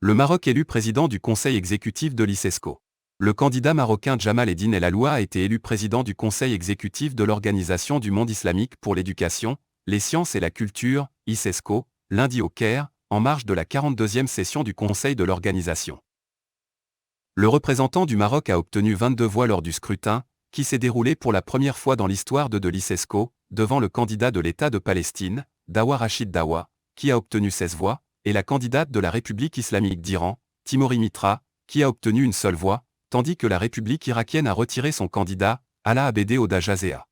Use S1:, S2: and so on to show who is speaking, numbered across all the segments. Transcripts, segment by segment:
S1: Le Maroc élu président du conseil exécutif de l'ICESCO. Le candidat marocain Djamal Eddine El Alloua a été élu président du conseil exécutif de l'Organisation du monde islamique pour l'éducation, les sciences et la culture, ICESCO, lundi au Caire, en marge de la 42e session du conseil de l'organisation. Le représentant du Maroc a obtenu 22 voix lors du scrutin, qui s'est déroulé pour la première fois dans l'histoire de l'ICESCO, devant le candidat de l'État de Palestine, Dawa Rachid Dawa, qui a obtenu 16 voix, et la candidate de la République islamique d'Iran, Timori Mitra, qui a obtenu une seule voix, tandis que la République irakienne a retiré son candidat, Alaa Abdeh Odajazea.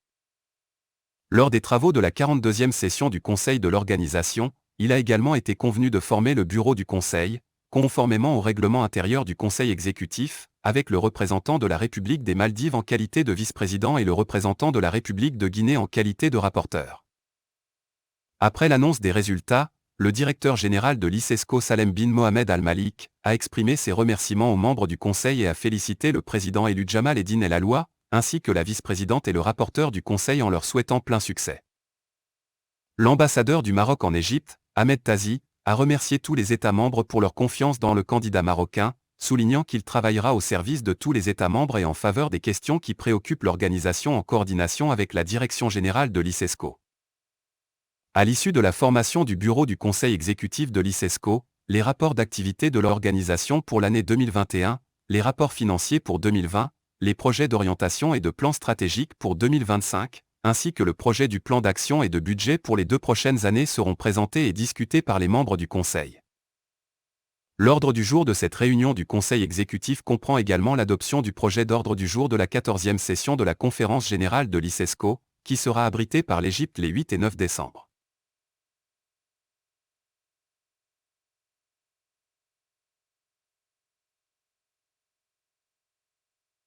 S1: Lors des travaux de la 42e session du Conseil de l'organisation, il a également été convenu de former le bureau du Conseil, conformément au règlement intérieur du Conseil exécutif, avec le représentant de la République des Maldives en qualité de vice-président et le représentant de la République de Guinée en qualité de rapporteur. Après l'annonce des résultats, le directeur général de l'ICESCO Salem bin Mohamed Al-Malik a exprimé ses remerciements aux membres du Conseil et a félicité le président élu Djamal Eddine El Alloua, ainsi que la vice-présidente et le rapporteur du Conseil en leur souhaitant plein succès. L'ambassadeur du Maroc en Égypte, Ahmed Tazi, a remercié tous les États membres pour leur confiance dans le candidat marocain, soulignant qu'il travaillera au service de tous les États membres et en faveur des questions qui préoccupent l'organisation en coordination avec la direction générale de l'ICESCO. À l'issue de la formation du bureau du conseil exécutif de l'ICESCO, les rapports d'activité de l'organisation pour l'année 2021, les rapports financiers pour 2020, les projets d'orientation et de plan stratégique pour 2025, ainsi que le projet du plan d'action et de budget pour les 2 prochaines années seront présentés et discutés par les membres du Conseil. L'ordre du jour de cette réunion du Conseil exécutif comprend également l'adoption du projet d'ordre du jour de la 14e session de la Conférence générale de l'ICESCO, qui sera abritée par l'Égypte les 8 et 9 décembre.